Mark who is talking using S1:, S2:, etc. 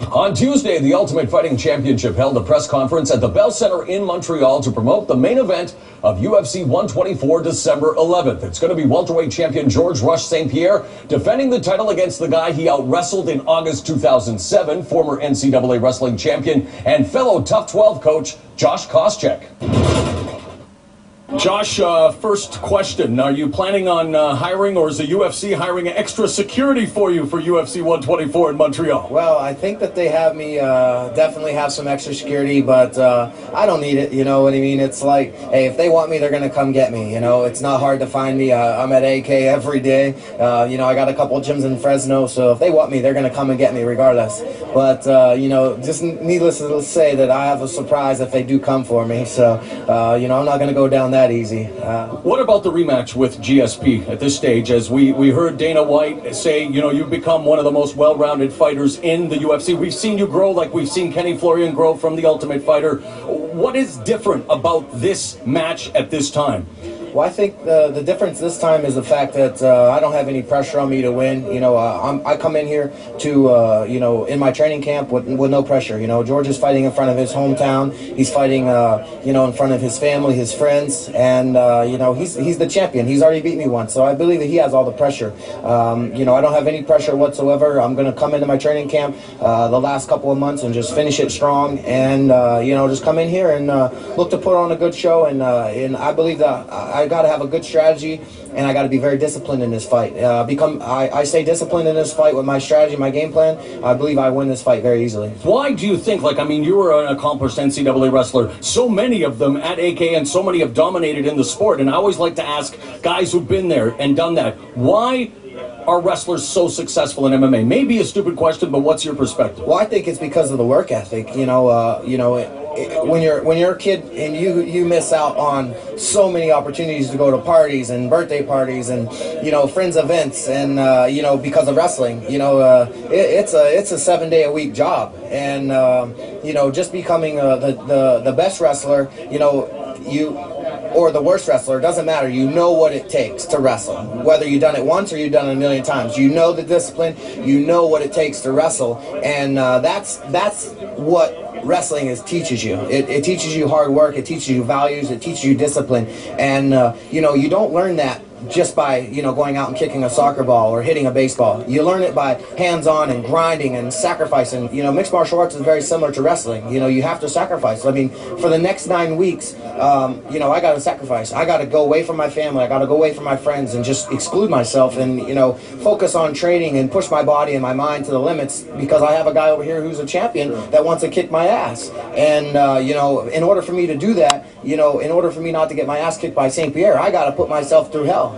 S1: On Tuesday, the Ultimate Fighting Championship held a press conference at the Bell Center in Montreal to promote the main event of UFC 124 December 11th. It's going to be welterweight champion George "Rush" St. Pierre defending the title against the guy he out-wrestled in August 2007, former NCAA wrestling champion and fellow Tough 12 coach Josh Koscheck. Josh, first question. Are you planning on hiring, or is the UFC hiring extra security for you for UFC 124 in Montreal?
S2: Well, I think that they have me definitely have some extra security, but I don't need it, you know what I mean? It's like, hey, if they want me, they're going to come get me, you know? It's not hard to find me. I'm at AK every day. You know, I got a couple gyms in Fresno, so if they want me, they're going to come and get me regardless. But, you know, just needless to say that I have a surprise if they do come for me, so, you know, I'm not going to go down that easy.
S1: What about the rematch with GSP at this stage? As we heard Dana White say, you know, you've become one of the most well-rounded fighters in the UFC. We've seen you grow like we've seen Kenny Florian grow from the Ultimate Fighter. What is different about this match at this time?
S2: Well, I think the difference this time is the fact that I don't have any pressure on me to win. You know, I come in here to, you know, in my training camp with no pressure. You know, George is fighting in front of his hometown. He's fighting, you know, in front of his family, his friends, and, you know, he's the champion. He's already beat me once, so I believe that he has all the pressure. You know, I don't have any pressure whatsoever. I'm going to come into my training camp the last couple of months and just finish it strong and, you know, just come in here and look to put on a good show. And I believe that I got to have a good strategy, and I got to be very disciplined in this fight. I stay disciplined in this fight with my strategy, my game plan. I believe I win this fight very easily.
S1: Why do you think, like, I mean, you were an accomplished NCAA wrestler, so many of them at AK, and so many have dominated in the sport, and I always like to ask guys who've been there and done that, why are wrestlers so successful in MMA? Maybe a stupid question, but what's your perspective?
S2: Well, I think it's because of the work ethic. You know, when you're a kid and you miss out on so many opportunities to go to parties and birthday parties and, you know, friends events, and you know, because of wrestling, you know, it's a 7-day-a-week job, and you know, just becoming the best wrestler, you know, or the worst wrestler, doesn't matter. You know what it takes to wrestle. Whether you've done it once or you've done it a million times. You know the discipline. You know what it takes to wrestle. And that's what wrestling teaches you. It teaches you hard work. It teaches you values. It teaches you discipline. And, you know, you don't learn that just by, you know, going out and kicking a soccer ball or hitting a baseball. You learn it by hands-on and grinding and sacrificing. You know, mixed martial arts is very similar to wrestling. You know, you have to sacrifice. I mean, for the next 9 weeks, you know, I got to sacrifice. I got to go away from my family. I got to go away from my friends and just exclude myself and, you know, focus on training and push my body and my mind to the limits, because I have a guy over here who's a champion that wants to kick my ass. And, you know, in order for me to do that, you know, in order for me not to get my ass kicked by St. Pierre, I got to put myself through hell.